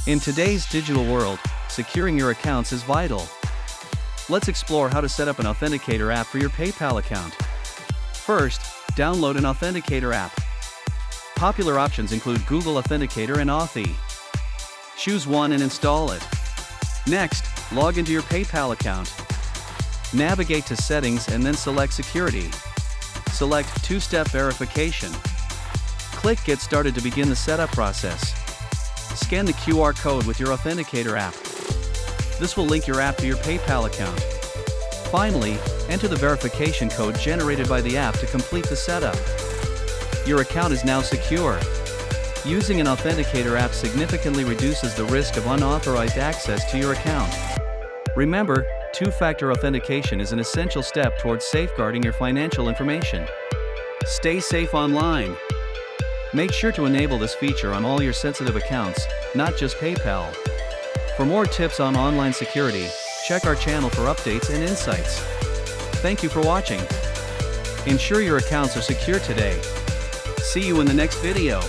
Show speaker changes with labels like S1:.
S1: In today's digital world, securing your accounts is vital. Let's explore how to set up an Authenticator app for your PayPal account. First, download an Authenticator app. Popular options include Google Authenticator and Authy. Choose one and install it. Next, log into your PayPal account. Navigate to Settings and then select Security. Select Two-Step Verification. Click Get Started to begin the setup process. Scan the QR code with your Authenticator app. This will link your app to your PayPal account. Finally, enter the verification code generated by the app to complete the setup. Your account is now secure. Using an Authenticator app significantly reduces the risk of unauthorized access to your account. Remember, two-factor authentication is an essential step towards safeguarding your financial information. Stay safe online. Make sure to enable this feature on all your sensitive accounts, not just PayPal. For more tips on online security, check our channel for updates and insights. Thank you for watching. Ensure your accounts are secure today. See you in the next video.